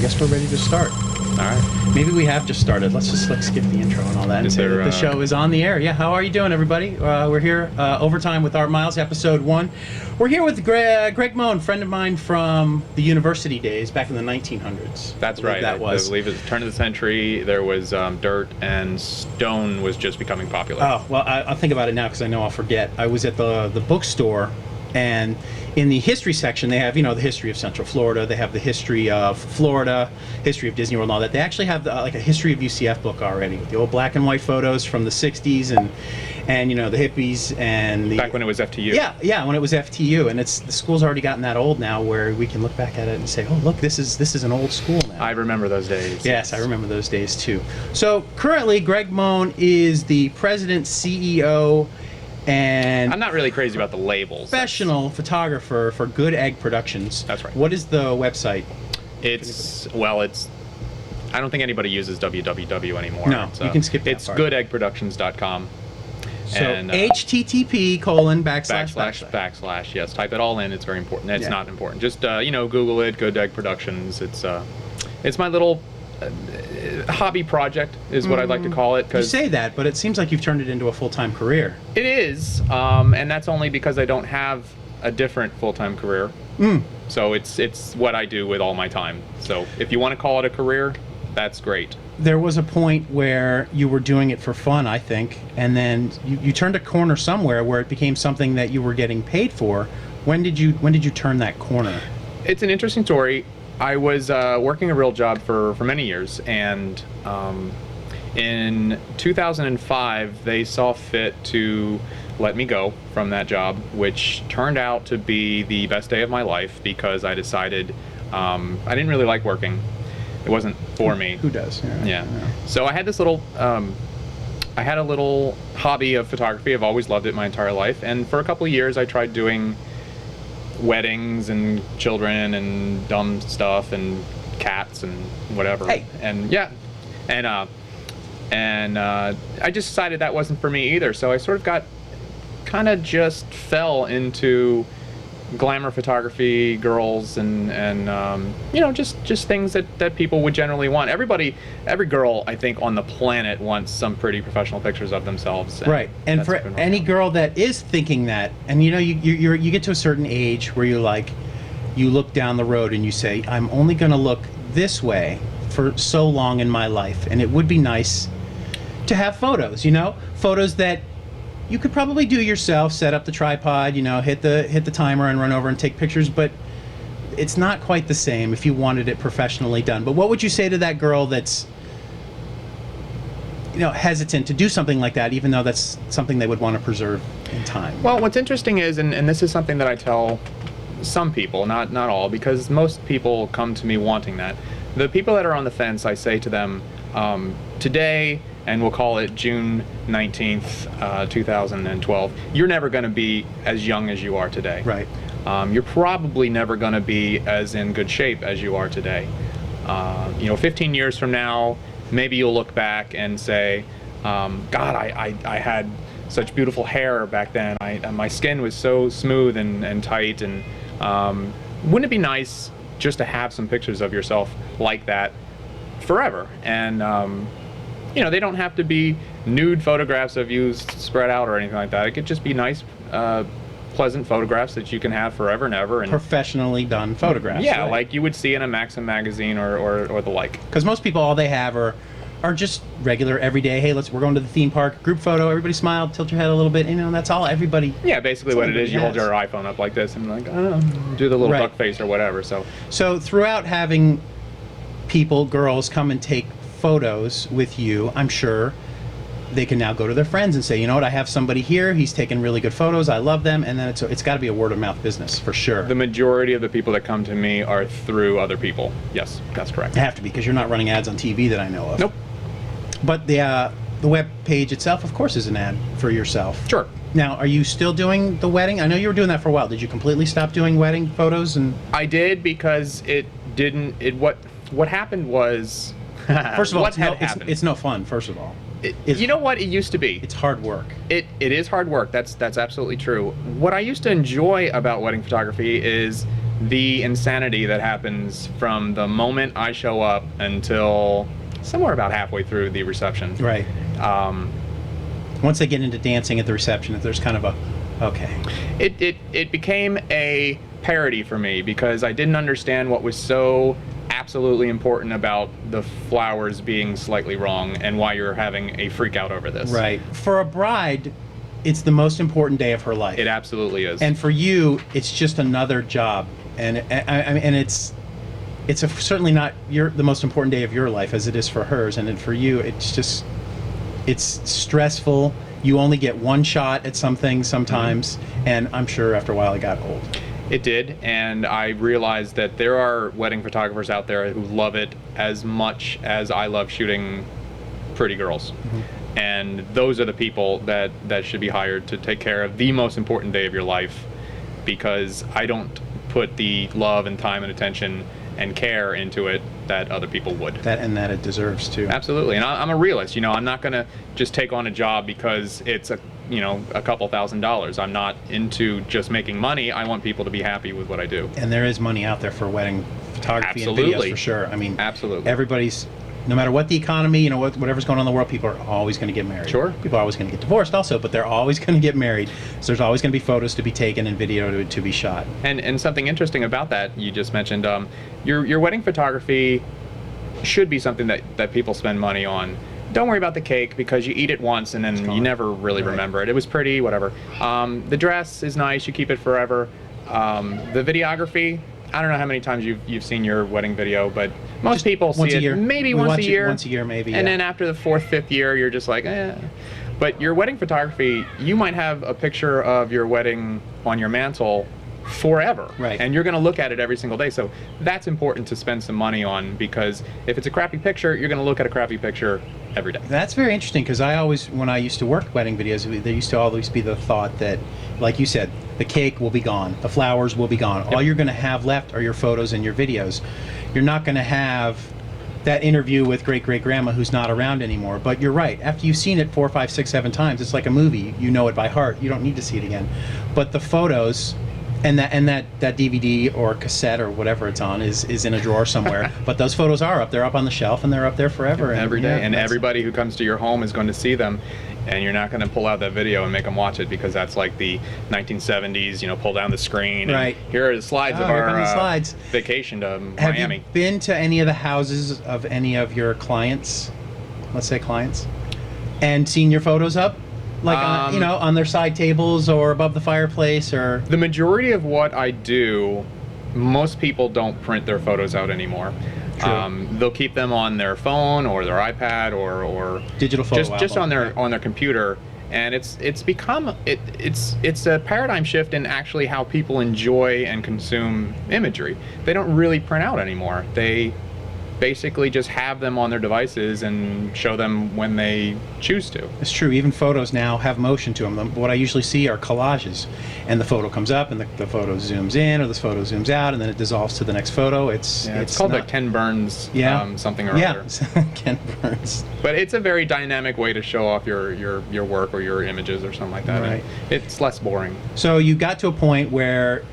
guess we're ready to start. All right. Maybe we have just started. Let's skip the intro and all that and say that the show is on the air. Yeah, how are you doing, everybody? We're here, Overtime with Art Miles, episode 1. We're here with Greg Mohn, friend of mine from the university days back in the 1900s. That's right. I believe at the turn of the century, there was dirt and stone was just becoming popular. Oh, well, I'll think about it now because I know I'll forget. I was at the bookstore, and in the history section, they have, the history of Central Florida. They have the history of Florida, history of Disney World, and all that. They actually have like a history of UCF book already with the old black and white photos from the 60s and the hippies and the... Back when it was FTU. Yeah, when it was FTU. And the school's already gotten that old now where we can look back at it and say, oh, look, this is an old school now. I remember those days. Yes, I remember those days too. So currently, Greg Mohn is the president, CEO, and I'm not really crazy about the labels. Professional photographer for Good Egg Productions. That's right. What is the website? It's I don't think anybody uses www anymore. No, you can skip that It's part. goodeggproductions.com. So and, http://. Yes, type it all in. It's very important. It's not important. Just Google it. Good Egg Productions. It's my little hobby project is what I'd like to call it. You say that, but it seems like you've turned it into a full-time career. It is, and that's only because I don't have a different full-time career. So it's what I do with all my time. So if you want to call it a career, that's great. There was a point where you were doing it for fun, I think, and then you turned a corner somewhere where it became something that you were getting paid for. When did you turn that corner? It's an interesting story. I was working a real job for many years, and in 2005 they saw fit to let me go from that job, which turned out to be the best day of my life because I decided I didn't really like working. It wasn't for me. Who does? Yeah. So I had this little hobby of photography. I've always loved it my entire life, and for a couple of years I tried doing weddings and children and dumb stuff and cats and whatever. Hey. And I just decided that wasn't for me either. So I sort of just fell into glamour photography, girls, and just things that people would generally want. Every girl, I think, on the planet wants some pretty professional pictures of themselves. Right, and for any girl that is thinking that, and you get to a certain age where you look down the road and you say, I'm only going to look this way for so long in my life, and it would be nice to have photos. Photos that you could probably do yourself, set up the tripod, hit the timer and run over and take pictures, but it's not quite the same if you wanted it professionally done. But what would you say to that girl that's hesitant to do something like that, even though that's something they would want to preserve in time? Well, what's interesting is, and this is something that I tell some people, not all, because most people come to me wanting that. The people that are on the fence, I say to them, today, and we'll call it June 19th, 2012, you're never going to be as young as you are today. Right. You're probably never going to be as in good shape as you are today. 15 years from now, maybe you'll look back and say, God, I had such beautiful hair back then. My skin was so smooth and tight. And wouldn't it be nice just to have some pictures of yourself like that forever? And they don't have to be nude photographs of you spread out or anything like that. It could just be nice, pleasant photographs that you can have forever and ever. And professionally done photographs. Yeah, right? Like you would see in a Maxim magazine or the like. Because most people, all they have are just regular, everyday, hey, we're going to the theme park, group photo, everybody smile, tilt your head a little bit, that's all everybody... Yeah, basically what it is, you hold your iPhone up like this and do the little duck face or whatever. So throughout having people, girls, come and take photos with you, I'm sure they can now go to their friends and say, you know what, I have somebody here, he's taking really good photos, I love them, and then it's got to be a word-of-mouth business for sure. The majority of the people that come to me are through other people. Yes, that's correct. They have to be, because you're not running ads on TV that I know of. Nope. But the web page itself, of course, is an ad for yourself. Sure. Now, are you still doing the wedding? I know you were doing that for a while. Did you completely stop doing wedding photos? And I did, because what happened was... First of all, it's no fun, first of all. You know what? It used to be. It's hard work. It is hard work. That's absolutely true. What I used to enjoy about wedding photography is the insanity that happens from the moment I show up until somewhere about halfway through the reception. Right. Once they get into dancing at the reception, if there's kind of a, okay. It became a parody for me because I didn't understand what was so absolutely important about the flowers being slightly wrong and why you're having a freak out over this. Right. For a bride, it's the most important day of her life. It absolutely is. And for you, it's just another job, and it's certainly not the most important day of your life as it is for hers. And then for you, it's stressful. You only get one shot at something sometimes, and I'm sure after a while it got old. It did, and I realized that there are wedding photographers out there who love it as much as I love shooting pretty girls. Mm-hmm. And those are the people that should be hired to take care of the most important day of your life, because I don't put the love and time and attention and care into it that other people would. That it deserves too. Absolutely, and I'm a realist. I'm not gonna just take on a job because it's a couple $1,000s. I'm not into just making money. I want people to be happy with what I do. And there is money out there for wedding photography Absolutely. and videos for sure. I mean, absolutely. Everybody's, no matter what the economy, whatever's going on in the world, people are always going to get married. Sure. People are always going to get divorced also, but they're always going to get married. So there's always going to be photos to be taken and video to be shot. And something interesting about that, you just mentioned, your wedding photography should be something that people spend money on. Don't worry about the cake because you eat it once and then you never really remember it. It was pretty, whatever. The dress is nice, you keep it forever. The videography, I don't know how many times you've seen your wedding video, but most people see it maybe once a year. Once a year, maybe. And then after the 4th, 5th year, you're just like, eh. But your wedding photography, you might have a picture of your wedding on your mantle forever. Right. And you're going to look at it every single day. So that's important to spend some money on, because if it's a crappy picture, you're going to look at a crappy picture every day. That's very interesting, because when I used to work wedding videos, there used to always be the thought that, like you said, the cake will be gone, the flowers will be gone. Yep. All you're going to have left are your photos and your videos. You're not going to have that interview with great-great-grandma who's not around anymore. But you're right. After you've seen it 4, 5, 6, 7 times, it's like a movie. You know it by heart. You don't need to see it again. But the photos and that DVD or cassette or whatever it's on is in a drawer somewhere. But those photos are up. They're up on the shelf and they're up there forever. Every day. And everybody who comes to your home is going to see them. And you're not going to pull out that video and make them watch it, because that's like the 1970s, pull down the screen. Right. And here are the slides of our vacation to Miami. Have you been to any of the houses of any of your clients, let's say clients, and seen your photos up? Like, on their side tables or above the fireplace or? The majority of what I do, most people don't print their photos out anymore. They'll keep them on their phone or their iPad or digital photo just on their computer, and it's become it's a paradigm shift in actually how people enjoy and consume imagery. They don't really print out anymore. They basically just have them on their devices and show them when they choose to. It's true. Even photos now have motion to them. What I usually see are collages, and the photo comes up, and the photo zooms in, or the photo zooms out, and then it dissolves to the next photo. It's called like Ken Burns something or other. Ken Burns. But it's a very dynamic way to show off your work or your images or something like that. Right. It's less boring. So you got to a point where,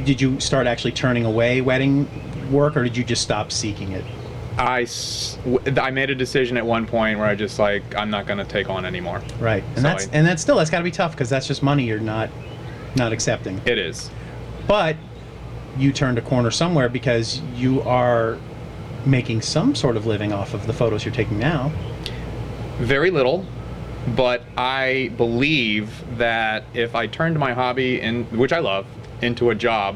did you start actually turning away wedding work, or did you just stop seeking it? I made a decision at one point where I just I'm not going to take on anymore. Right. And that's got to be tough, because that's just money you're not accepting. It is. But you turned a corner somewhere, because you are making some sort of living off of the photos you're taking now. Very little, but I believe that if I turned my hobby, which I love, into a job,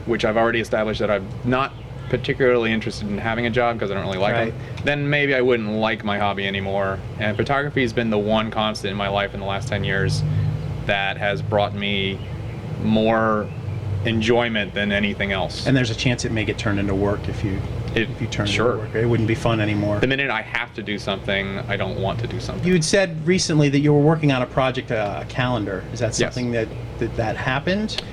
which I've already established that I'm not particularly interested in having a job because I don't really like them, then maybe I wouldn't like my hobby anymore. And photography has been the one constant in my life in the last 10 years that has brought me more enjoyment than anything else. And there's a chance it may get turned into work if you turn it into work. It wouldn't be fun anymore. The minute I have to do something, I don't want to do something. You had said recently that you were working on a project, a calendar. Is that something that happened?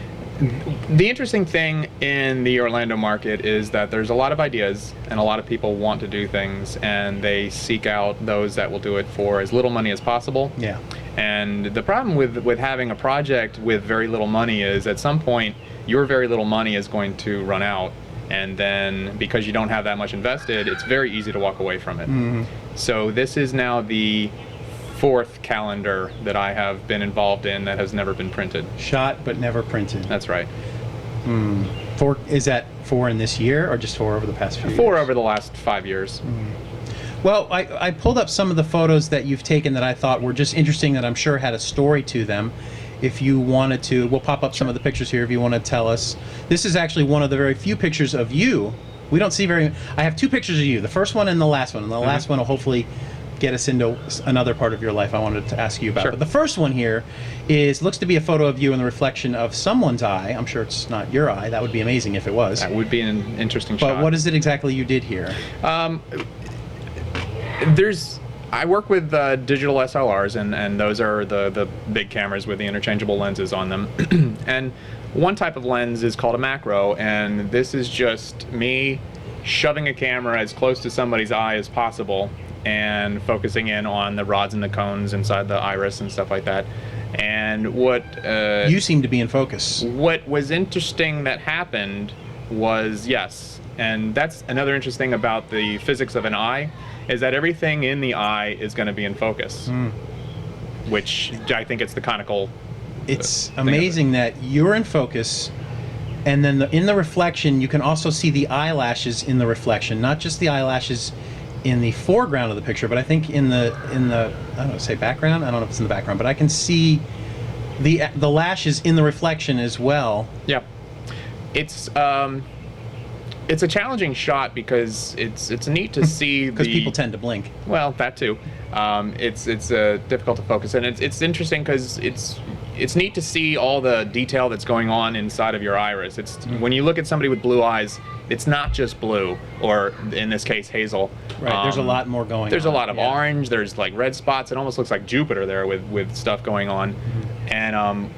The interesting thing in the Orlando market is that there's a lot of ideas and a lot of people want to do things, and they seek out those that will do it for as little money as possible. Yeah. And the problem with having a project with very little money is at some point your very little money is going to run out, and then because you don't have that much invested, it's very easy to walk away from it. So this is now the 4th calendar that I have been involved in that has never been printed. Shot but never printed. That's right. 4, is that 4 in this year, or just 4 over the past few years? 4 over the last 5 years. Well, I pulled up some of the photos that you've taken that I thought were just interesting, that I'm sure had a story to them. If you wanted to, we'll pop up some of the pictures here if you want to tell us. This is actually one of the very few pictures of you. We don't see very... I have 2 pictures of you, the first one and the last one. And the last one will hopefully get us into another part of your life I wanted to ask you about. Sure. But the first one here looks to be a photo of you in the reflection of someone's eye. I'm sure it's not your eye. That would be amazing if it was. That would be an interesting shot. But what is it exactly you did here? I work with digital SLRs, and those are the big cameras with the interchangeable lenses on them. And one type of lens is called a macro, and this is just me shoving a camera as close to somebody's eye as possible and focusing in on the rods and the cones inside the iris and stuff like that. And what you seem to be in focus. What was interesting that happened was, yes, and that's another interesting thing about the physics of an eye, is that everything in the eye is going to be in focus, which I think it's the conical. It's amazing that you're in focus, and then in the reflection you can also see the eyelashes in the reflection, not just the eyelashes in the foreground of the picture, but I think in the I don't know, say background. I don't know if it's in the background, but I can see the lashes in the reflection as well. Yeah, it's a challenging shot because it's neat to see because people tend to blink. Well, that too. It's difficult to focus, and it's interesting because it's neat to see all the detail that's going on inside of your iris. It's when you look at somebody with blue eyes, it's not just blue, or in this case hazel. Right. There's a lot more going on. There's a lot of orange. There's like red spots. It almost looks like Jupiter there with stuff going on, and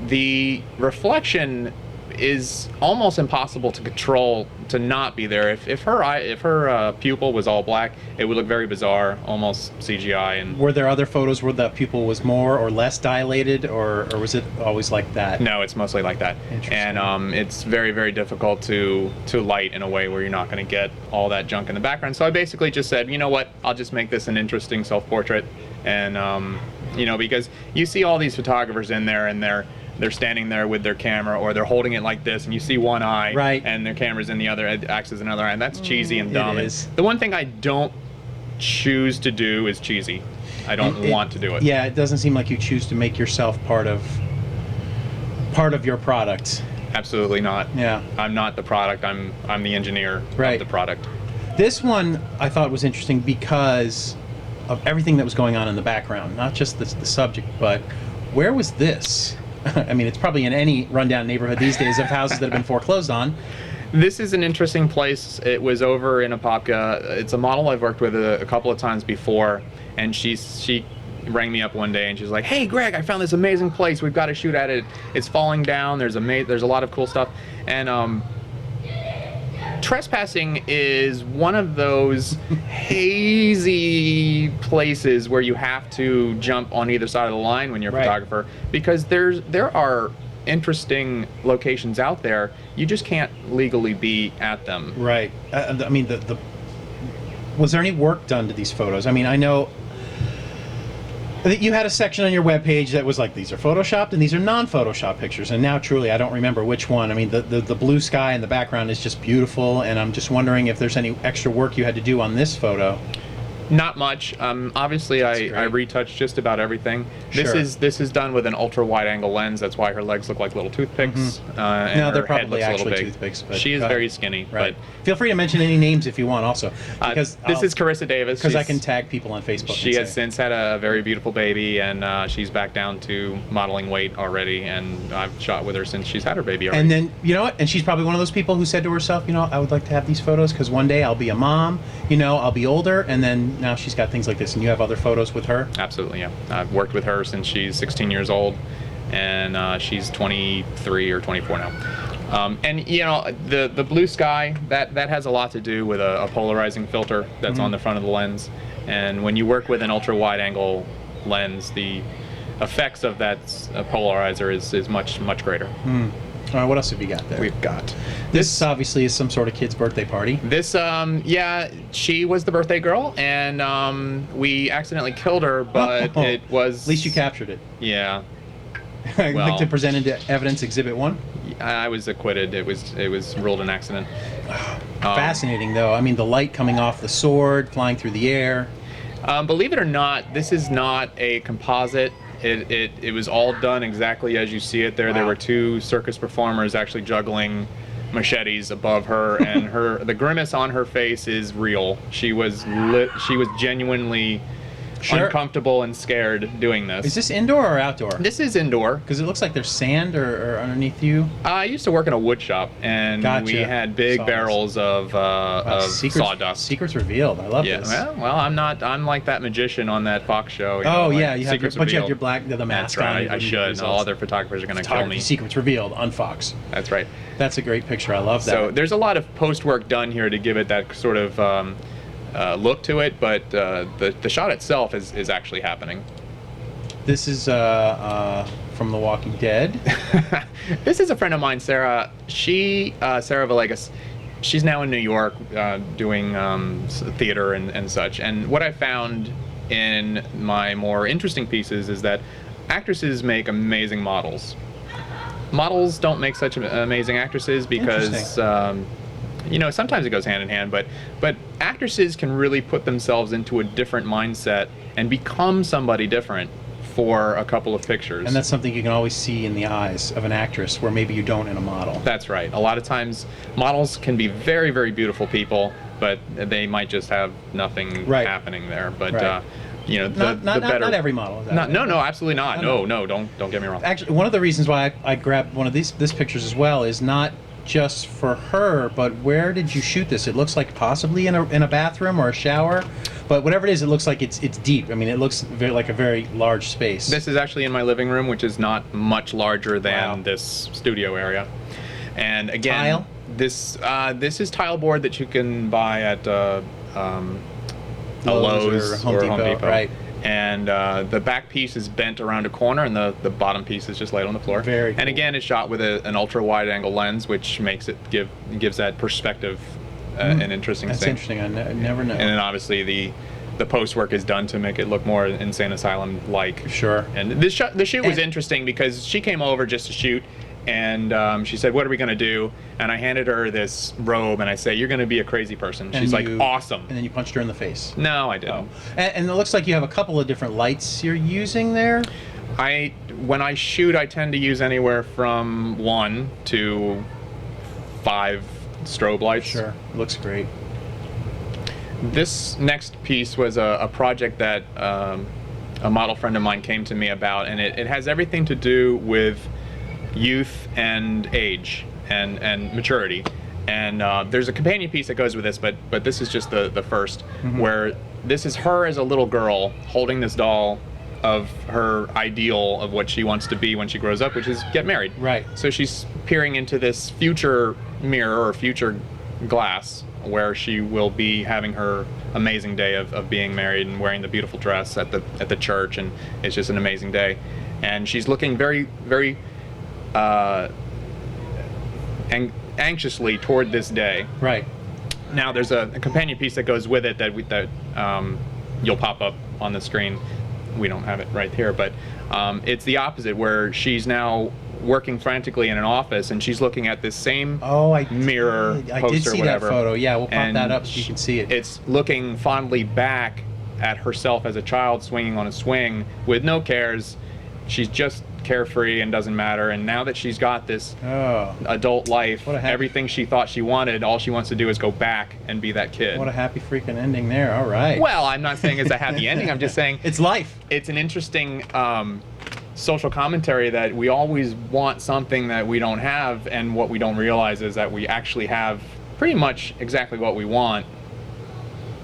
the reflection is almost impossible to control to not be there. If her pupil was all black, it would look very bizarre, almost CGI. And were there other photos where the pupil was more or less dilated, or was it always like that? No, it's mostly like that. And it's very, very difficult to light in a way where you're not going to get all that junk in the background. So I basically just said, you know what, I'll just make this an interesting self-portrait, and you know, because you see all these photographers in there, and they're standing there with their camera, or they're holding it like this, and you see one eye, right, and their camera's in the other, it acts as another eye, and that's cheesy and dumb. It is. The one thing I don't choose to do is cheesy. I don't want to do it. Yeah, it doesn't seem like you choose to make yourself part of your product. Absolutely not. Yeah. I'm not the product. I'm the engineer of the product. This one I thought was interesting because of everything that was going on in the background, not just the subject, but where was this? I mean, it's probably in any rundown neighborhood these days of houses that have been foreclosed on. This is an interesting place. It was over in Apopka. It's a model I've worked with a couple of times before, and she rang me up one day and she's like, "Hey, Greg, I found this amazing place. We've got to shoot at it. It's falling down. There's a lot of cool stuff." And trespassing is one of those hazy places where you have to jump on either side of the line when you're a photographer, because there are interesting locations out there. You just can't legally be at them. Right. I mean, was there any work done to these photos? I mean, I know that you had a section on your webpage that was like, these are photoshopped and these are non-photoshopped pictures, and now truly I don't remember which one. I mean, the blue sky in the background is just beautiful, and I'm just wondering if there's any extra work you had to do on this photo. Not much. Obviously, I retouched just about everything. This is done with an ultra wide angle lens. That's why her legs look like little toothpicks. And no, they're her probably head looks actually a little big. toothpicks. But she is very skinny. Right. But feel free to mention any names if you want, also, because this is Carissa Davis. Because I can tag people on Facebook. She has since had a very beautiful baby, and she's back down to modeling weight already. And I've shot with her since she's had her baby already. And then, you know what? And she's probably one of those people who said to herself, you know, I would like to have these photos because one day I'll be a mom. You know, I'll be older, and then now she's got things like this. And you have other photos with her? Absolutely, yeah. I've worked with her since she's 16 years old, and she's 23 or 24 now. And you know, the blue sky, that has a lot to do with a polarizing filter that's on the front of the lens. And when you work with an ultra wide angle lens, the effects of that polarizer is much greater. All right, what else have you got there? We've got This obviously is some sort of kid's birthday party. this. Yeah, she was the birthday girl, and we accidentally killed her, but Oh, it was. At least you captured it. Yeah, I'd Well- like to present into evidence Exhibit 1. I was acquitted. It was ruled an accident. Fascinating, though. I mean, the light coming off the sword, flying through the air. Believe it or not, this is not a composite. It was all done exactly as you see it there. There Wow. were two circus performers actually juggling machetes above her, and the grimace on her face is real. She was genuinely Sure. uncomfortable and scared doing this. Is this indoor or outdoor? This is indoor. Because it looks like there's sand or underneath you. I used to work in a wood shop, and Gotcha. we had big Sawdust. barrels of sawdust. Secrets revealed. I love Yeah, this. well, I'm like that magician on that Fox show. Oh, like yeah, you have Secrets but you have Revealed. your the That's mask on. right. and I you should. results. All other photographers are going to kill Photography me. Secrets revealed on Fox. That's right. That's a great picture. I love that. So there's a lot of post work done here to give it that sort of look to it, but the shot itself is actually happening. This is from The Walking Dead. This is a friend of mine, Sarah. Sarah Villegas. She's now in New York doing theater and such. And what I found in my more interesting pieces is that actresses make amazing models. Models don't make such amazing actresses because sometimes it goes hand in hand, but actresses can really put themselves into a different mindset and become somebody different for a couple of pictures. And that's something you can always see in the eyes of an actress where maybe you don't in a model. That's right. A lot of times models can be very, very beautiful people, but they might just have nothing happening there. But Right. the Not better. every model is that way. No, absolutely not. No, don't get me wrong. Actually, one of the reasons why I grabbed one of this pictures as well is not just for her, but where did you shoot this? It looks like possibly in a bathroom or a shower, but whatever it is, it looks like it's deep. I mean, it looks like a very large space. This is actually in my living room, which is not much larger than Wow. this studio area. And again, Tile? this is tile board that you can buy at a Lowe's Lowe's or Home Depot, right. And the back piece is bent around a corner, and the bottom piece is just laid on the floor. Very And cool. again, it's shot with an ultra wide angle lens, which makes it gives that perspective an interesting That's thing. interesting. I never know. And then obviously the post work is done to make it look more Insane Asylum like. Sure. And the shoot was interesting because she came over just to shoot, and she said, "What are we gonna do?" And I handed her this robe, and I say, "You're gonna be a crazy person." She's like, "Awesome." And then you punched her in the face. No, I didn't. And it looks like you have a couple of different lights you're using there. When I shoot, I tend to use anywhere from 1 to 5 strobe lights. Sure. Looks great. This next piece was a project that a model friend of mine came to me about, and it has everything to do with youth and age and maturity. And there's a companion piece that goes with this, but this is just the first, where this is her as a little girl holding this doll of her ideal of what she wants to be when she grows up, which is get married. Right. So she's peering into this future mirror or future glass where she will be having her amazing day of being married and wearing the beautiful dress at the church, and it's just an amazing day. And she's looking very, very anxiously toward this day. Right. Now there's a companion piece that goes with it that you'll pop up on the screen. We don't have it right here, but it's the opposite, where she's now working frantically in an office, and she's looking at this same mirror I poster did see or whatever. that photo. Yeah, we'll pop And that up so you can see it. It's looking fondly back at herself as a child swinging on a swing with no cares. She's just carefree and doesn't matter. And now that she's got this adult life, What a happy- everything she thought she wanted, all she wants to do is go back and be that kid. What a happy freaking ending there. All right. Well, I'm not saying it's a happy ending. I'm just saying It's life. it's an interesting social commentary that we always want something that we don't have, and what we don't realize is that we actually have pretty much exactly what we want.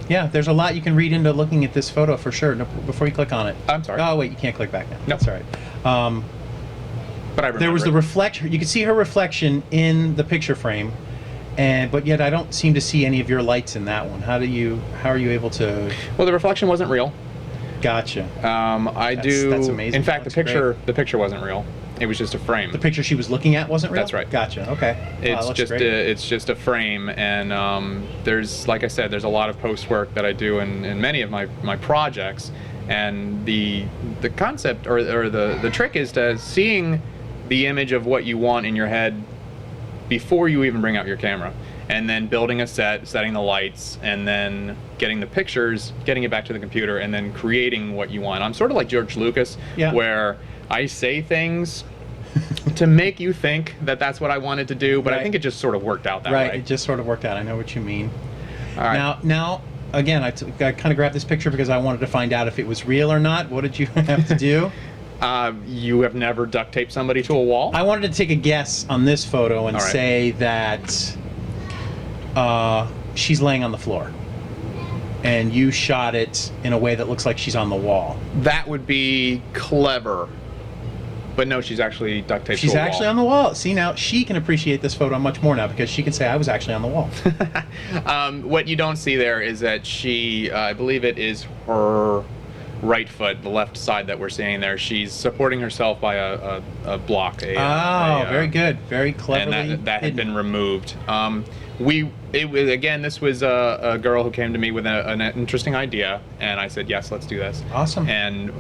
Yeah, there's a lot you can read into looking at this photo for sure. No, before you click on it. I'm sorry. Oh, wait, you can't click back now. No. That's all right. But I remember There was the it. reflection. You could see her reflection in the picture frame, but yet I don't seem to see any of your lights in that one. How are you able to? Well, the reflection wasn't real. Gotcha. That's amazing. In fact, That's the picture wasn't real. It was just a frame. The picture she was looking at wasn't real? That's right. Gotcha. Okay. It's just a frame, and there's, like I said, there's a lot of post work that I do in many of my projects, and the concept or the trick is to seeing the image of what you want in your head before you even bring out your camera, and then building a set, setting the lights, and then getting the pictures, getting it back to the computer, and then creating what you want. I'm sort of like George Lucas, where I say things to make you think that that's what I wanted to do, but I think it just sort of worked out that way. Right, it just sort of worked out. I know what you mean. All right. Now, again, I kind of grabbed this picture because I wanted to find out if it was real or not. What did you have to do? You have never duct taped somebody to a wall? I wanted to take a guess on this photo and say that she's laying on the floor, and you shot it in a way that looks like she's on the wall. That would be clever. But no, she's actually duct taped to a wall. She's actually on the wall. See, now she can appreciate this photo much more now because she can say, I was actually on the wall. What you don't see there is that she, I believe it is her right foot, the left side that we're seeing there. She's supporting herself by a block. Very good. Very cleverly and that had hidden. been removed. Again, this was a girl who came to me with an interesting idea, and I said, yes, let's do this. Awesome. And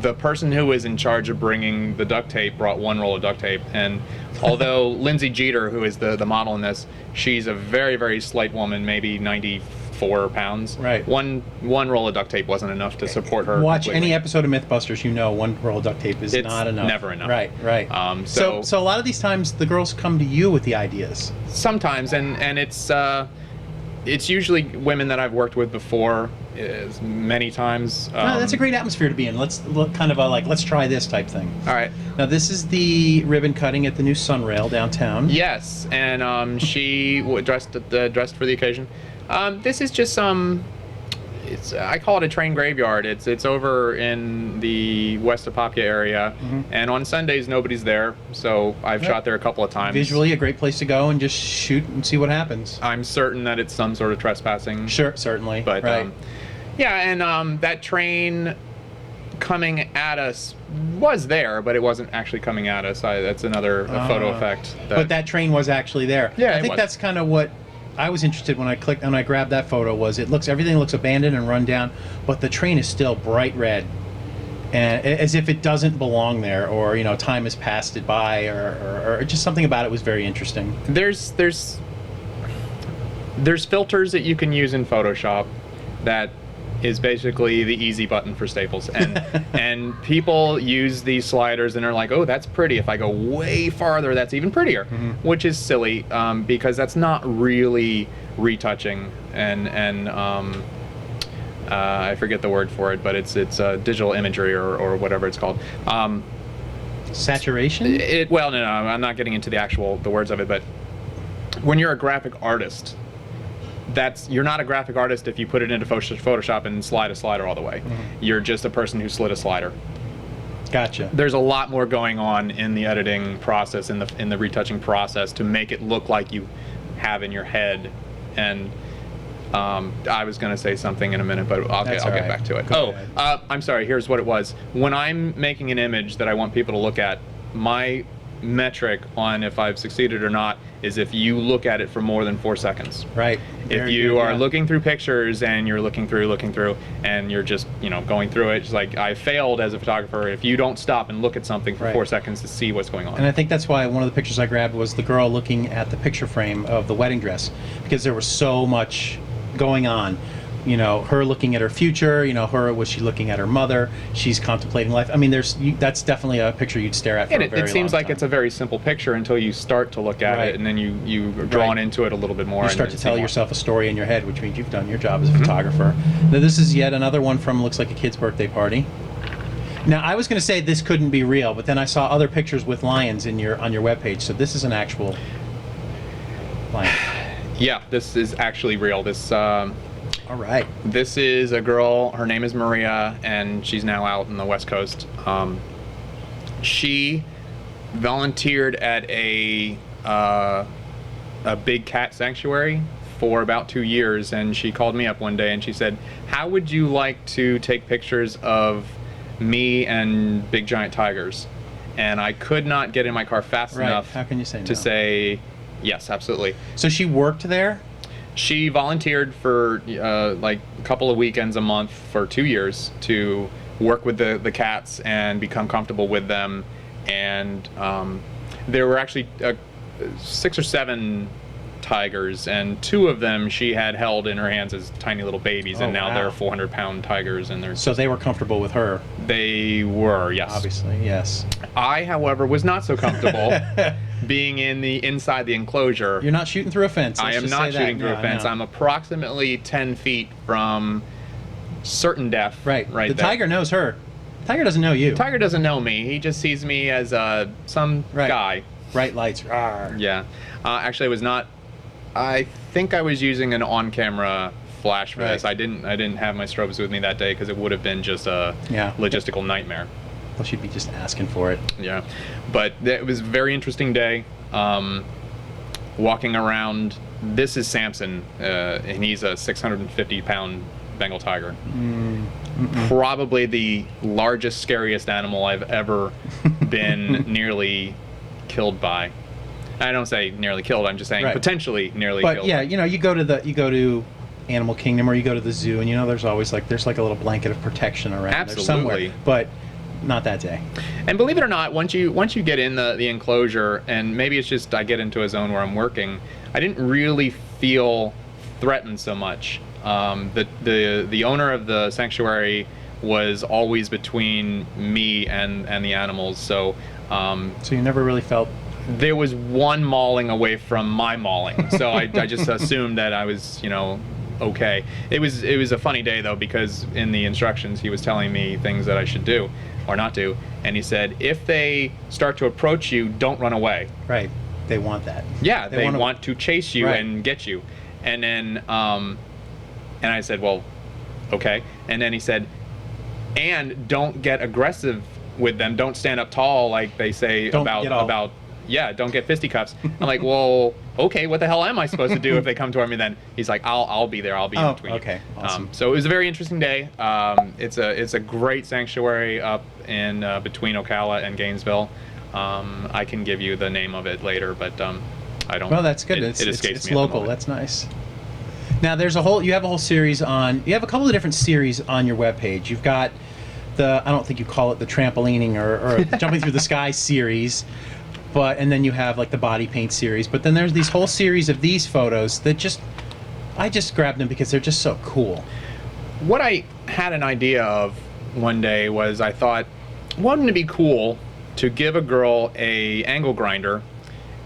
the person who was in charge of bringing the duct tape brought one roll of duct tape, and although Lindsay Jeter, who is the model in this, she's a very, very slight woman, maybe 94 pounds. Right. One roll of duct tape wasn't enough to support her. Watch completely. any episode of Mythbusters, you know one roll of duct tape is not enough. Never enough. Right. So a lot of these times the girls come to you with the ideas. Sometimes, and it's usually women that I've worked with before, many times. That's a great atmosphere to be in. Let's look kind of let's try this type thing. All right. Now this is the ribbon cutting at the new Sunrail downtown. Yes, and she dressed for the occasion. This is just I call it a train graveyard. It's over in the West Apopka area, and on Sundays nobody's there, so I've shot there a couple of times. Visually a great place to go and just shoot and see what happens. I'm certain that it's some sort of trespassing. Sure, certainly. But yeah, and that train coming at us was there, but it wasn't actually coming at us. That's another photo effect. But that train was actually there. Yeah, I think that's kind of what I was interested when I clicked and I grabbed that photo. Was everything looks abandoned and run down, but the train is still bright red, and as if it doesn't belong there, or time has passed it by, or just something about it was very interesting. There's filters that you can use in Photoshop that is basically the easy button for Staples, and people use these sliders and are like, oh, that's pretty. If I go way farther, that's even prettier, which is silly, because that's not really retouching, and I forget the word for it, but it's digital imagery or whatever it's called. Saturation? No, I'm not getting into the words of it, but when you're a graphic artist, you're not a graphic artist if you put it into Photoshop and slide a slider all the way. You're just a person who slid a slider. Gotcha. There's a lot more going on in the editing process, in the retouching process, to make it look like you have in your head. And I was going to say something in a minute, but I'll get back to it. I'm sorry. Here's what it was. When I'm making an image that I want people to look at, my metric on if I've succeeded or not is if you look at it for more than 4 seconds. Right. If you are looking through pictures and you're looking through, and you're just going through it, just like I failed as a photographer if you don't stop and look at something for 4 seconds to see what's going on. And I think that's why one of the pictures I grabbed was the girl looking at the picture frame of the wedding dress, because there was so much going on. Her looking at her future, was she looking at her mother? She's contemplating life. I mean, that's definitely a picture you'd stare at for a very long time. It seems like it's a very simple picture until you start to look at it, and then you are drawn into it a little bit more. You start to tell yourself a story in your head, which means you've done your job as a photographer. Now, this is yet another one from, looks like a kid's birthday party. Now, I was going to say this couldn't be real, but then I saw other pictures with lions on your webpage, so this is an actual lion. Yeah, this is actually real. All right. This is a girl. Her name is Maria, and she's now out in the West Coast. She volunteered at a big cat sanctuary for about 2 years, and she called me up one day and she said, how would you like to take pictures of me and big giant tigers? And I could not get in my car fast enough How can you say to no? say yes, absolutely. So she worked there? She volunteered for like a couple of weekends a month for 2 years to work with the cats and become comfortable with them. And there were actually 6 or 7 tigers, and 2 of them she had held in her hands as tiny little babies, and now they're 400-pound tigers, and they're so they were comfortable with her. They were, yes. Obviously, yes. I, however, was not so comfortable being inside the enclosure. You're not shooting through a fence. I am not shooting through a fence. I'm approximately 10 feet from certain death. Right. The there. tiger knows her. The tiger doesn't know you. The tiger doesn't know me. He just sees me as some guy. Bright lights. Rawr. Yeah. Actually, it was not. I think I was using an on-camera flash for this. I didn't have my strobes with me that day because it would have been just a logistical nightmare. Well, she'd be just asking for it. Yeah, but it was a very interesting day. Walking around. This is Samson, and he's a 650-pound Bengal tiger. Probably the largest, scariest animal I've ever been nearly killed by. I don't say nearly killed. I'm just saying potentially nearly killed. But yeah, you know, you go to Animal Kingdom or you go to the zoo, and you know there's always there's a little blanket of protection around there somewhere. But not that day. And believe it or not, once you get in the enclosure, and maybe it's just I get into a zone where I'm working, I didn't really feel threatened so much. The owner of the sanctuary was always between me and the animals, so you never really felt. There was one mauling away from my mauling, so I just assumed that I was, okay. It was a funny day though, because in the instructions he was telling me things that I should do or not do, and he said if they start to approach you, don't run away. Right. They want that. Yeah, they want to chase you and get you. And then and I said, well, okay. And then he said, and don't get aggressive with them. Don't stand up tall like they say about don't get fisticuffs. I'm like, well, okay, what the hell am I supposed to do if they come toward me then? He's like, I'll be there. I'll be in between. Okay, awesome. So it was a very interesting day. It's a great sanctuary up in between Ocala and Gainesville. I can give you the name of it later, but I don't. Well, that's good. It escapes me. It's local. That's nice. Now you have a whole series you have a couple of different series on your webpage. You've got I don't think you call it the trampolining or the jumping through the sky series, and then you have the body paint series. But then there's these whole series of these photos that I just grabbed them because they're just so cool. What I had an idea of one day was I thought, wouldn't it be cool to give a girl a angle grinder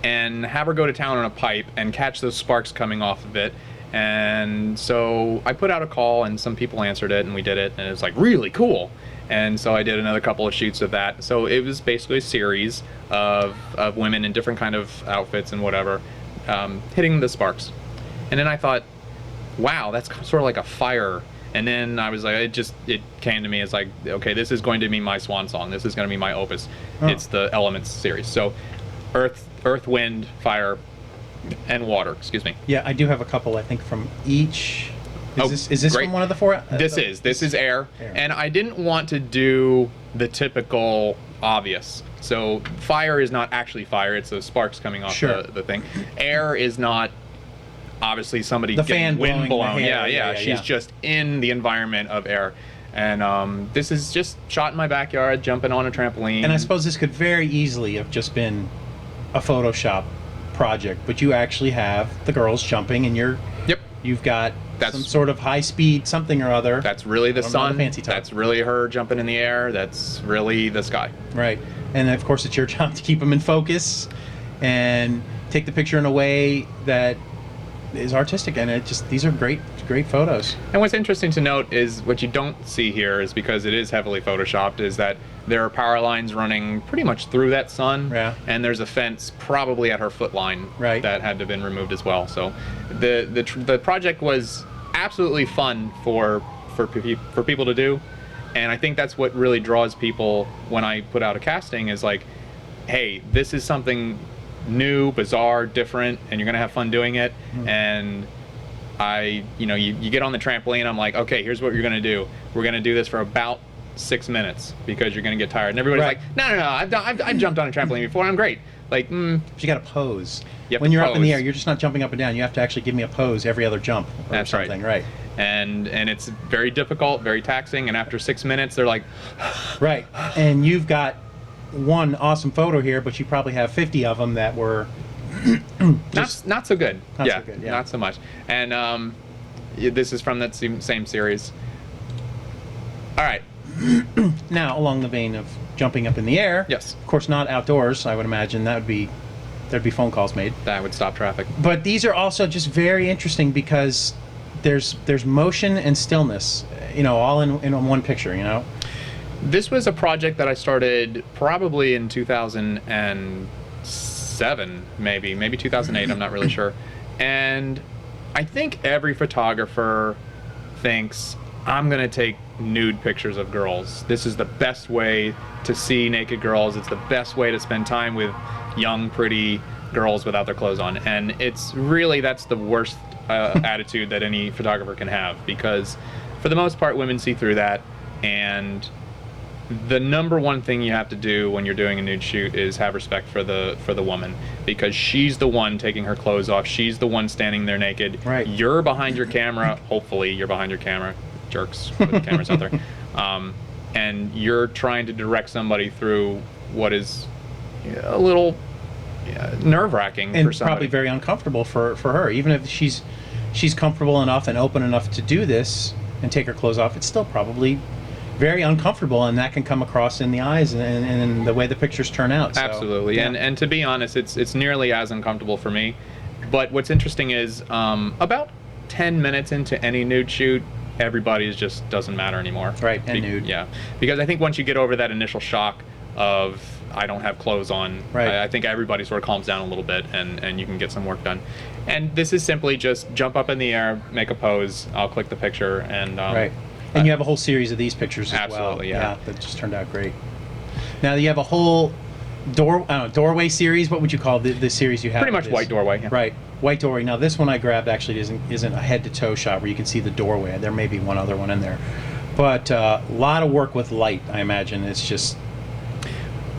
and have her go to town on a pipe and catch those sparks coming off of it. And so I put out a call and some people answered it and we did it, and it was really cool. And so I did another couple of shoots of that. So it was basically a series of women in different kind of outfits and whatever, hitting the sparks. And then I thought, wow, that's sort of like a fire. And then I was like, it came to me as okay, this is going to be my swan song. This is going to be my opus. Oh. It's the Elements series. So earth, wind, fire, and water. Excuse me. Yeah, I do have a couple, I think, from each. Is this great. from one of the 4? This is air. And I didn't want to do the typical obvious. So fire is not actually fire. It's those sparks coming off the thing. Air is not obviously somebody the getting fan wind blown. Yeah. She's just in the environment of air. And this is just shot in my backyard, jumping on a trampoline. And I suppose this could very easily have just been a Photoshop project, but you actually have the girls jumping, and you've got some sort of high-speed something or other. That's really the sun. Fancy talk. That's really her jumping in the air. That's really the sky. Right. And of course it's your job to keep them in focus and take the picture in a way that is artistic, and these are great photos. And what's interesting to note is what you don't see here is, because it is heavily photoshopped, is that there are power lines running pretty much through that sun, and there's a fence probably at her foot line that had to have been removed as well. So the project was absolutely fun for people to do, and I think that's what really draws people when I put out a casting is hey, this is something new, bizarre, different, and you're gonna have fun doing it. And you get on the trampoline. I'm like, okay, here's what you're gonna do. We're gonna do this for about 6 minutes because you're gonna get tired. And everybody's Right. like, no, I've jumped on a trampoline before. I'm great. Like, But you got to pose. You have When to you're up in the pose. air, you're just not jumping up and down. You have to actually give me a pose every other jump or That's right. something. Right. and it's very difficult, very taxing. And after 6 minutes, they're like, Right. And you've got one awesome photo here, but you probably have 50 of them that were not so good. Not so good, yeah. Not so much. And this is from that same series. All right. now along the vein of jumping up in the air. Yes. Of course, not outdoors. I would imagine there'd be phone calls made. That would stop traffic. But these are also just very interesting because there's motion and stillness, all in one picture. This was a project that I started probably in 2007, maybe 2008. I'm not really sure. And I think every photographer thinks, I'm going to take nude pictures of girls. This is the best way to see naked girls. It's the best way to spend time with young, pretty girls without their clothes on. And it's really, that's the worst attitude that any photographer can have, because for the most part, women see through that. And the number one thing you have to do when you're doing a nude shoot is have respect for the woman, because she's the one taking her clothes off. She's the one standing there naked. Right. You're behind your camera. Hopefully you're behind your camera. Jerks with the cameras out there. And you're trying to direct somebody through what is a little nerve-wracking And for somebody. probably very uncomfortable for her. Even if she's comfortable enough and open enough to do this and take her clothes off, it's still probably very uncomfortable, and that can come across in the eyes and in the way the pictures turn out. So, Absolutely. yeah. And to be honest, it's nearly as uncomfortable for me. But what's interesting is about 10 minutes into any nude shoot, everybody just doesn't matter anymore. Right, and nude. Yeah, because I think once you get over that initial shock of I don't have clothes on, Right. I think everybody sort of calms down a little bit, and you can get some work done. And this is simply just jump up in the air, make a pose, I'll click the picture, and Right. And you have a whole series of these pictures as well. Absolutely, yeah. That just turned out great. Now you have a whole doorway series. What would you call the series you have? pretty with much this? white doorway. Yeah. Right, white doorway. Now this one I grabbed actually isn't a head-to-toe shot where you can see the doorway. There may be one other one in there, but a lot of work with light. I imagine it's just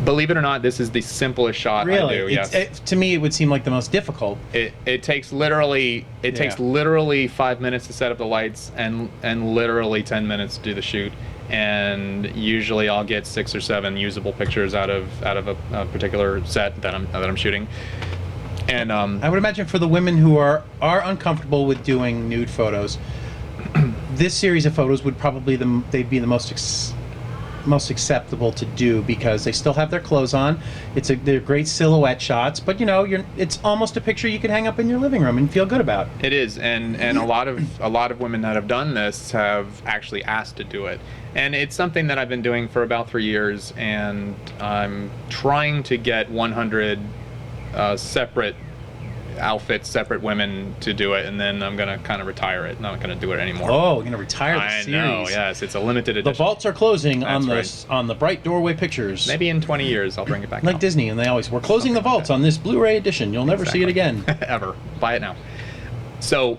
Believe it or not, this is the simplest shot really. I do. Yes. To me, it would seem like the most difficult. It takes literally takes literally 5 minutes to set up the lights and literally 10 minutes to do the shoot. And usually I'll get 6 or 7 usable pictures out of a particular set that I'm shooting. And I would imagine for the women who are uncomfortable with doing nude photos, this series of photos would probably they'd be the most acceptable to do, because they still have their clothes on. They're great silhouette shots, but it's almost a picture you could hang up in your living room and feel good about. it is, and a lot of women that have done this have actually asked to do it, and it's something that I've been doing for about 3 years, and I'm trying to get 100 separate outfits, separate women to do it, and then I'm gonna kind of retire it. Not gonna do it anymore. Oh, you're gonna retire the I series. know. Yes, it's a limited The edition. vaults are closing on That's on the bright doorway pictures. Maybe in 20 years I'll bring it back. Like out. Disney, and we're closing the vaults on this Blu-ray edition. You'll never see it again. Ever. Buy it now. So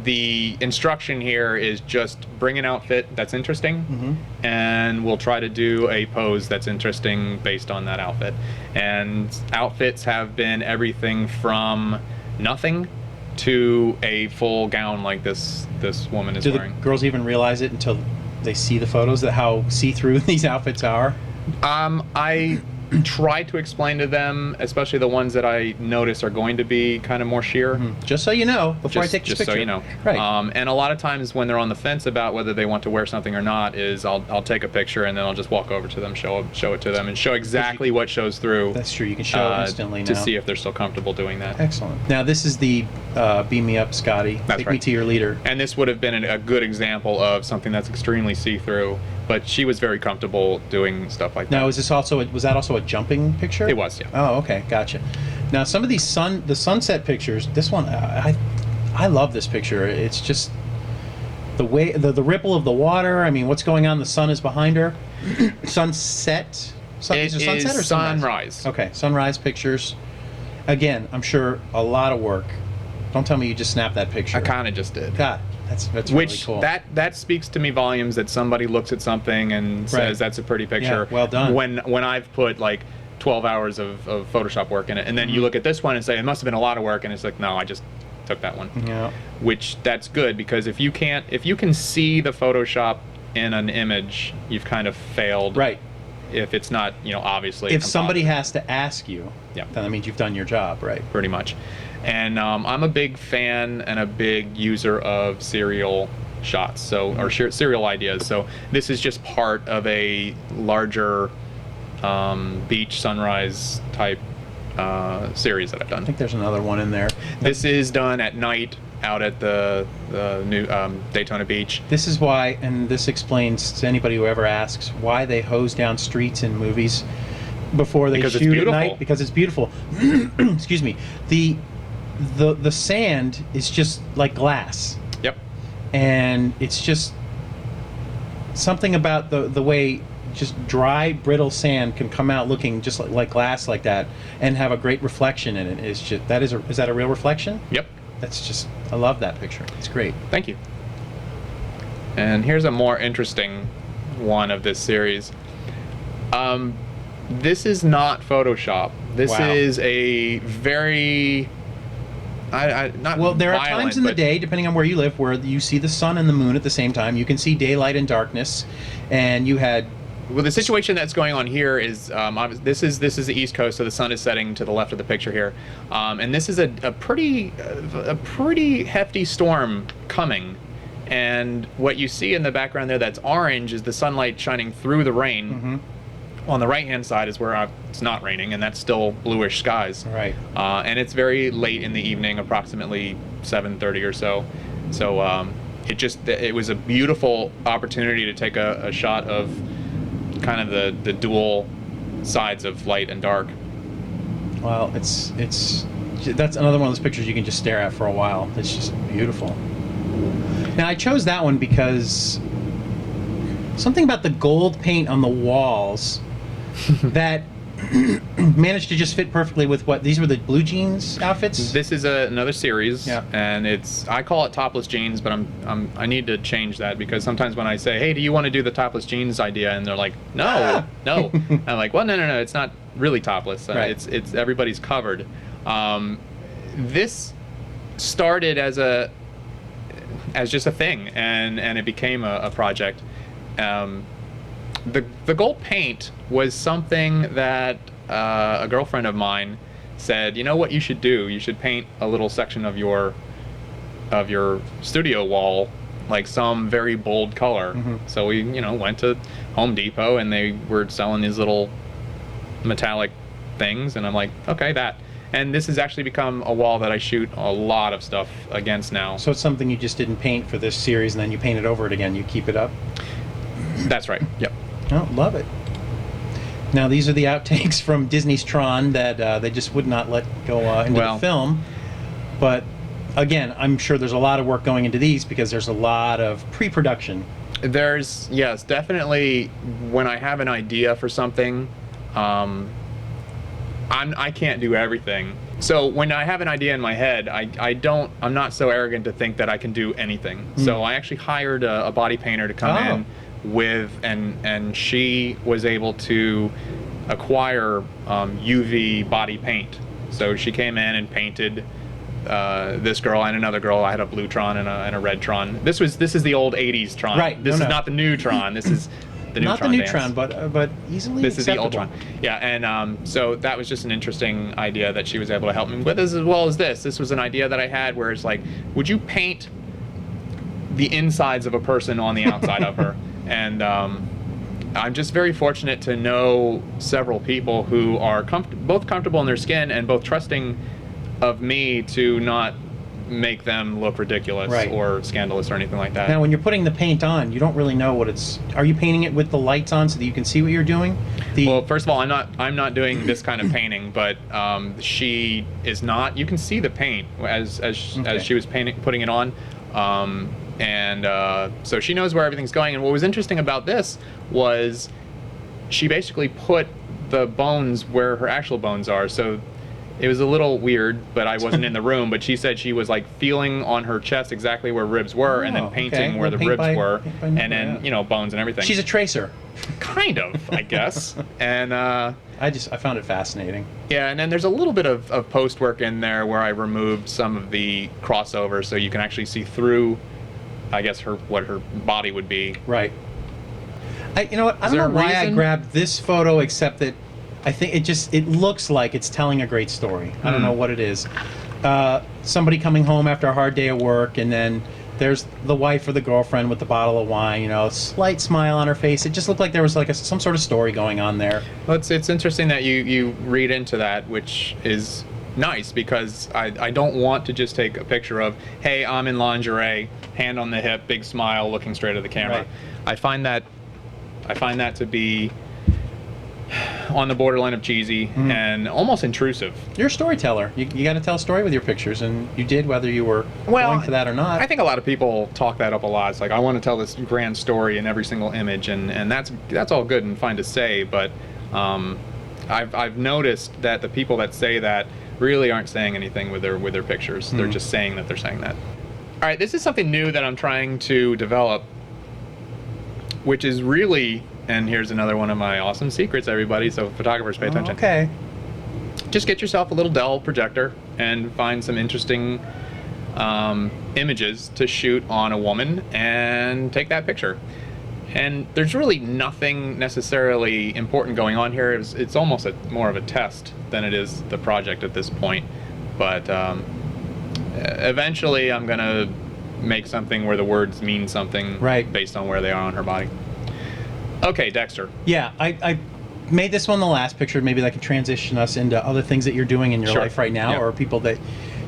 the instruction here is just bring an outfit that's interesting, and we'll try to do a pose that's interesting based on that outfit. And outfits have been everything from nothing to a full gown like this woman is Do the wearing. girls even realize it until they see the photos, that how see-through these outfits are? I try to explain to them, especially the ones that I notice are going to be kind of more sheer. Just so you know, before I take this just picture. so you know. Right. And a lot of times when they're on the fence about whether they want to wear something or not, is I'll take a picture and then I'll just walk over to them, show it to them, and show exactly what shows through. That's true. You can show it instantly to now. see if they're still comfortable doing that. Excellent. Now this is the Beam Me Up, Scotty. That's Take me right. to your leader. And this would have been a good example of something that's extremely see-through, but she was very comfortable doing stuff like that. Now, was that also a jumping picture? It was, yeah. Oh, okay, gotcha. Now, some of these the sunset pictures. This one, I love this picture. It's just the way the ripple of the water. I mean, what's going on? The sun is behind her. Sunset. Is It it sunset is or sunrise? sunrise. Okay, sunrise pictures. Again, I'm sure a lot of work Don't tell me you just snapped that picture. I kind of just did. God, that's Which really cool. that speaks to me volumes that somebody looks at something and says that's a pretty picture. Yeah, well done. When I've put like 12 hours of Photoshop work in it, and then you look at this one and say it must have been a lot of work, and it's like, no, I just took that one. Yeah. Which that's good, because if you can see the Photoshop in an image, you've kind of failed. Right. If it's not, obviously. If somebody has to ask you, yeah, then that means you've done your job, right? Pretty much. And I'm a big fan and a big user of serial shots, or serial ideas. So this is just part of a larger beach sunrise type series that I've done. I think there's another one in there. This is done at night out at the new Daytona Beach. This is why, and this explains to anybody who ever asks why they hose down streets in movies before they shoot at night, because it's beautiful. Excuse me. The sand is just like glass. Yep. And it's just something about the way just dry, brittle sand can come out looking just like glass like that and have a great reflection in it. It's just, is that a real reflection? Yep. That's just, I love that picture. It's great. Thank you. And here's a more interesting one of this series. This is not Photoshop. This is a very not well, there violent, are times in the day, depending on where you live, where you see the sun and the moon at the same time. You can see daylight and darkness, and you had. Well, the situation that's going on here is this is the East Coast, so the sun is setting to the left of the picture here, and this is a pretty hefty storm coming. And what you see in the background there that's orange is the sunlight shining through the rain. Mm-hmm. On the right-hand side is where it's not raining, and that's still bluish skies. Right. And it's very late in the evening, approximately 7:30 or so. So it was a beautiful opportunity to take a shot of kind of the dual sides of light and dark. Well, that's another one of those pictures you can just stare at for a while. It's just beautiful. Now, I chose that one because something about the gold paint on the walls that managed to just fit perfectly with what these were, the blue jeans outfits. This is another series, yeah, and I call it topless jeans, but I need to change that, because sometimes when I say, hey, do you want to do the topless jeans idea, and they're like, no, no. I'm like, well, no, it's not really topless. Right. It's everybody's covered. This started as just a thing, and it became a project. The gold paint was something that a girlfriend of mine said, you know what you should do? You should paint a little section of your studio wall like some very bold color. Mm-hmm. So we went to Home Depot, and they were selling these little metallic things, and I'm like, okay, that. And this has actually become a wall that I shoot a lot of stuff against now. So it's something you just didn't paint for this series, and then you painted over it again. You keep it up? That's right. Yep. Oh, love it. Now, these are the outtakes from Disney's Tron that they just would not let go into the film. But again, I'm sure there's a lot of work going into these, because there's a lot of pre-production. Yes, definitely. When I have an idea for something, I can't do everything. So when I have an idea in my head, I'm not so arrogant to think that I can do anything. So I actually hired a body painter to come in and she was able to acquire UV body paint. So she came in and painted this girl and another girl. I had a blue Tron and a red Tron. This is the old 80s Tron. Right. This is not the new Tron. This is the new not Tron the new dance. Tron, but easily this acceptable. is the old Tron. Yeah, and so that was just an interesting idea that she was able to help me with, as well as this. This was an idea that I had where it's like, would you paint the insides of a person on the outside of her? And I'm just very fortunate to know several people who are both comfortable in their skin and both trusting of me to not make them look ridiculous or scandalous or anything like that. Now, when you're putting the paint on, you don't really know what it's. Are you painting it with the lights on so that you can see what you're doing? Well, first of all, I'm not doing this kind of painting, but she is not. You can see the paint as she was putting it on. So she knows where everything's going. And what was interesting about this was she basically put the bones where her actual bones are. So it was a little weird, but I wasn't in the room. But she said she was like feeling on her chest exactly where ribs were, and then painting where the ribs were, and then bones and everything. She's a tracer. Kind of, I guess. And I found it fascinating. yeah, and then there's a little bit of post work in there where I removed some of the crossover, so you can actually see through, I guess, what her body would be. Right. You know what? I don't know why I grabbed this photo, except that I think it looks like it's telling a great story. I don't know what it is. Somebody coming home after a hard day of work, and then there's the wife or the girlfriend with the bottle of wine, you know, a slight smile on her face. It just looked like there was like some sort of story going on there. Well, it's interesting that you read into that, which is nice, because I don't want to just take a picture of, hey, I'm in lingerie, hand on the hip, big smile, looking straight at the camera. Right. I find that to be on the borderline of cheesy and almost intrusive. You're a storyteller. You got to tell a story with your pictures, and you did, whether you were going for that or not. I think a lot of people talk that up a lot. It's like, I want to tell this grand story in every single image, and that's all good and fine to say, but I've noticed that the people that say that really aren't saying anything with their pictures. They're just saying that they're saying that. All right, this is something new that I'm trying to develop, which is really, and here's another one of my awesome secrets, everybody, so photographers, pay attention. Okay. Just get yourself a little Dell projector and find some interesting images to shoot on a woman and take that picture. And there's really nothing necessarily important going on here. It's almost more of a test than it is the project at this point. But eventually I'm going to make something where the words mean something based on where they are on her body. Okay, Dexter. Yeah, I made this one the last picture. Maybe that can transition us into other things that you're doing in your life right now, or people that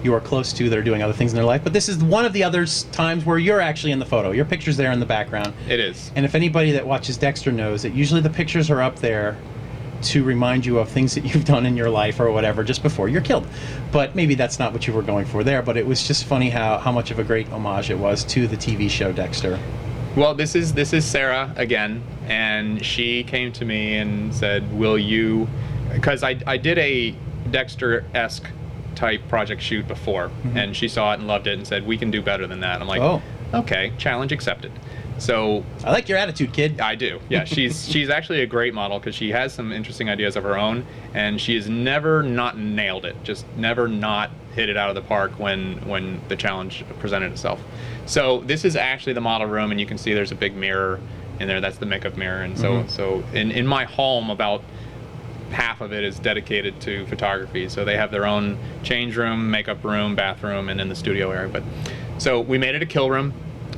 you are close to that are doing other things in their life. But this is one of the other times where you're actually in the photo. Your picture's there in the background. It is. And if anybody that watches Dexter knows that usually the pictures are up there to remind you of things that you've done in your life or whatever just before you're killed. But maybe that's not what you were going for there, but it was just funny how much of a great homage it was to the TV show Dexter. Well, this is Sarah again, and she came to me and said, will you, because I did a Dexter-esque type project shoot before, and she saw it and loved it and said, we can do better than that. I'm like, oh, okay, challenge accepted. So I like your attitude, kid. I do. Yeah, she's actually a great model because she has some interesting ideas of her own, and she has never not nailed it, just never not hit it out of the park when the challenge presented itself. So this is actually the model room, and you can see there's a big mirror in there. That's the makeup mirror, and so in my home, about half of it is dedicated to photography. So they have their own change room, makeup room, bathroom, and then the studio area. But so we made it a kill room,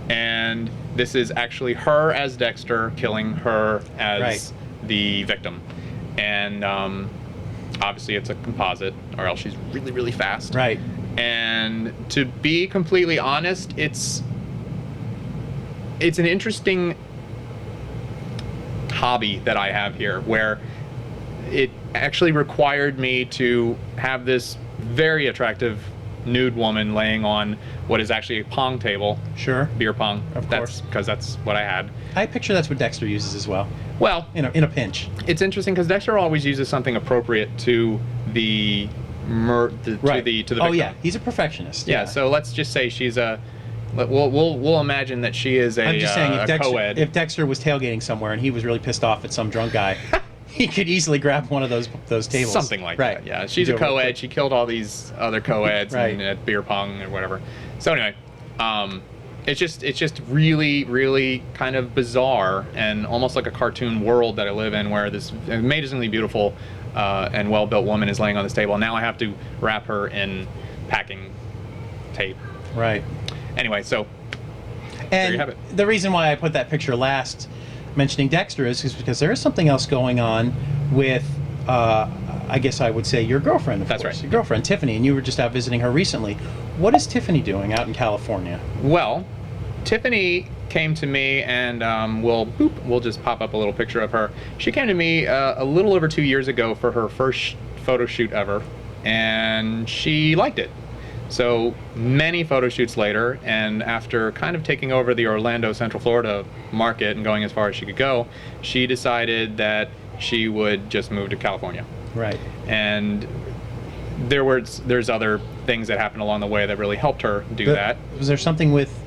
and this is actually her as Dexter killing her as the victim. And obviously it's a composite, or else she's really, really fast. Right. And to be completely honest, it's an interesting hobby that I have here, where it actually required me to have this very attractive nude woman laying on what is actually a pong table. Sure. Beer pong. Of course. Because that's what I had. I picture that's what Dexter uses as well. Well, in a pinch. It's interesting because Dexter always uses something appropriate to the victim. Oh yeah, he's a perfectionist. Yeah. So let's just say she's a. We'll imagine that she is a. I'm just saying, co-ed. If Dexter was tailgating somewhere and he was really pissed off at some drunk guy, he could easily grab one of those tables. Something like that. Yeah, she's a co-ed. She killed all these other co-eds at beer pong or whatever. So anyway, it's just really, really kind of bizarre and almost like a cartoon world that I live in, where this amazingly beautiful and well-built woman is laying on this table. And now I have to wrap her in packing tape. Right. Anyway, so there you have it. The reason why I put that picture last, mentioning Dexter, is because there is something else going on with, I guess I would say, your girlfriend, of course. That's right. Your girlfriend, Tiffany, and you were just out visiting her recently. What is Tiffany doing out in California? Well, Tiffany came to me, and we'll just pop up a little picture of her. She came to me a little over 2 years ago for her first photo shoot ever, and she liked it. So many photo shoots later, and after kind of taking over the Orlando, Central Florida market and going as far as she could go, she decided that she would just move to California. Right. And there's other things that happened along the way that really helped her do that. Was there something with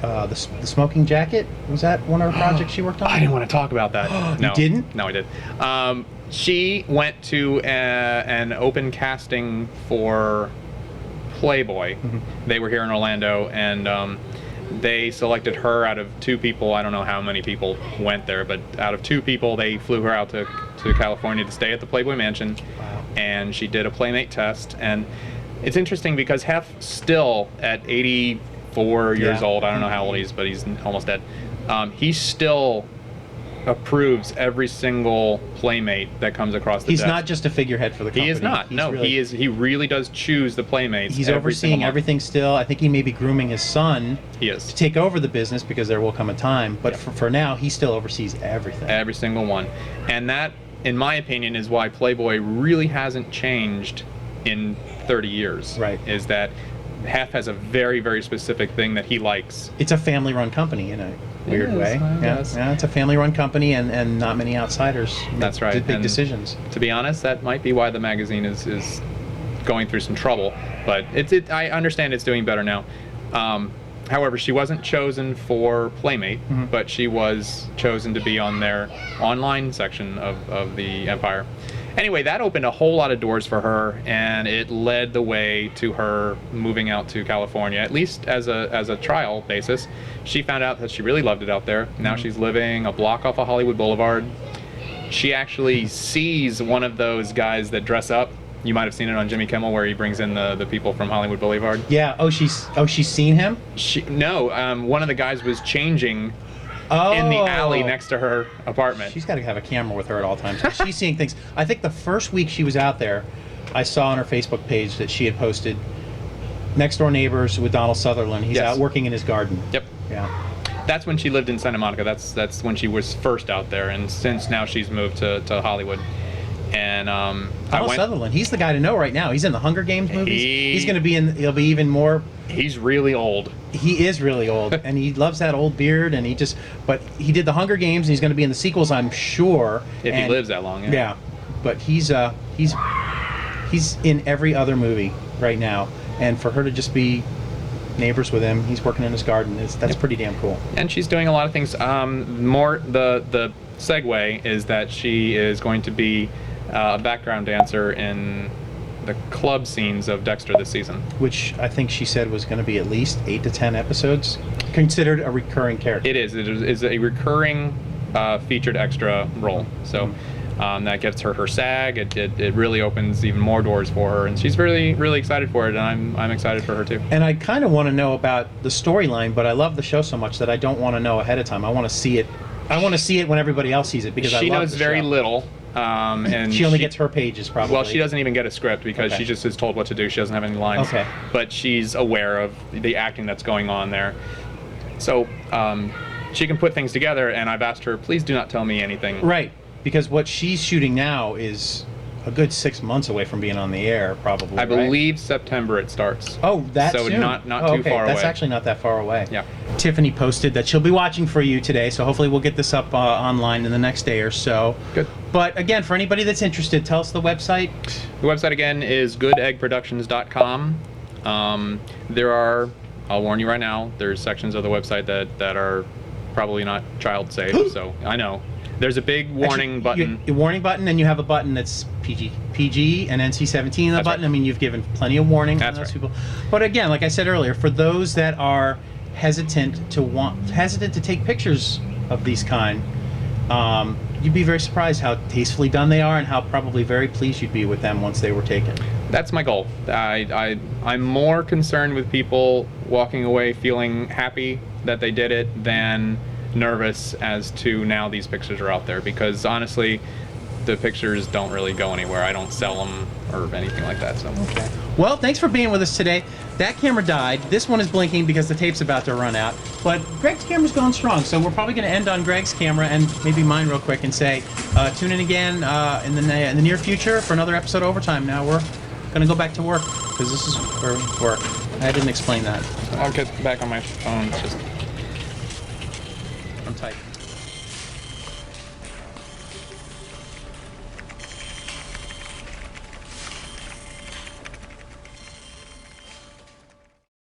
the smoking jacket? Was that one of her projects she worked on? I didn't want to talk about that. No, You didn't? No, I did. She went to an open casting for Playboy. They were here in Orlando, and they selected her out of 2 people. I don't know how many people went there, but out of 2 people, they flew her out to California to stay at the Playboy Mansion. Wow. And she did a Playmate test. And it's interesting because Hef still, at 84 years old, I don't know how old he is, but he's almost dead, he still approves every single Playmate that comes across the He's desk. not just a figurehead for the company. He is not. He's No, really, he is. He really does choose the Playmates. He's every single overseeing month. everything still. I think he may be grooming his son He is. to take over the business because there will come a time. But for now, he still oversees everything. Every single one. And that, in my opinion, is why Playboy really hasn't changed in 30 years. Right. Is that Hef has a very, very specific thing that he likes. It's a family-run company in a weird is, way. I Yeah, guess. yeah, it's a family-run company, and not many outsiders That's make right. big And decisions. To be honest, that might be why the magazine is going through some trouble. But I understand it's doing better now. However, she wasn't chosen for Playmate, but she was chosen to be on their online section of the Empire. Anyway, that opened a whole lot of doors for her, and it led the way to her moving out to California, at least as a trial basis. She found out that she really loved it out there. Now she's living a block off of Hollywood Boulevard. She actually sees one of those guys that dress up. You might have seen it on Jimmy Kimmel, where he brings in the people from Hollywood Boulevard. Yeah. She's seen him. One of the guys was changing Oh. in the alley next to her apartment. She's got to have a camera with her at all times. She's seeing things. I think the first week she was out there, I saw on her Facebook page that she had posted next door neighbors with Donald Sutherland. He's out working in his garden. Yep. Yeah. That's when she lived in Santa Monica. That's when she was first out there, and since now she's moved to Hollywood. And Donald Sutherland, he's the guy to know right now. He's in the Hunger Games movies. He's going to be in. He'll be even more. He's really old. He is really old, and he loves that old beard. And but he did the Hunger Games, and he's going to be in the sequels, I'm sure. If he lives that long. Yeah, but he's in every other movie right now, and for her to just be neighbors with him, he's working in his garden. That's pretty damn cool. And she's doing a lot of things. The segue is that she is going to be a background dancer in the club scenes of Dexter this season. Which I think she said was going to be at least 8 to 10 episodes, considered a recurring character. It is a recurring featured extra role. So that gives her SAG. It really opens even more doors for her, and she's really, really excited for it, and I'm excited for her too. And I kind of want to know about the storyline, but I love the show so much that I don't want to know ahead of time. I want to see it. I want to see it when everybody else sees it because she I love knows the very show. little. And she only gets her pages, probably. Well, she doesn't even get a script because she just is told what to do. She doesn't have any lines. Okay. But she's aware of the acting that's going on there. So she can put things together, and I've asked her, please do not tell me anything. Right, because what she's shooting now is a good 6 months away from being on the air, probably. I believe September it starts. Oh, that's so soon. not too far away. That's actually not that far away. Yeah. Tiffany posted that she'll be watching for you today, so hopefully we'll get this up online in the next day or so. Good. But again, for anybody that's interested, tell us the website. The website again is goodeggproductions.com. There are, I'll warn you right now, there's sections of the website that are probably not child safe. So I know. There's a big warning button. A warning button, and you have a button that's PG and NC-17 in the That's button. right. I mean, you've given plenty of warning That's on those right. people. But again, like I said earlier, for those that are hesitant to take pictures of these kind, you'd be very surprised how tastefully done they are and how probably very pleased you'd be with them once they were taken. That's my goal. I'm more concerned with people walking away feeling happy that they did it than nervous as to now these pictures are out there, because honestly the pictures don't really go anywhere. I don't sell them or anything like that. So okay. Well, thanks for being with us today. That camera died. This one is blinking because the tape's about to run out. But Greg's camera's going strong, so we're probably going to end on Greg's camera and maybe mine real quick and say, tune in again in the near future for another episode of Overtime. Now we're going to go back to work because this is where we work. I didn't explain that. I'll get back on my phone. It's just I'm tight.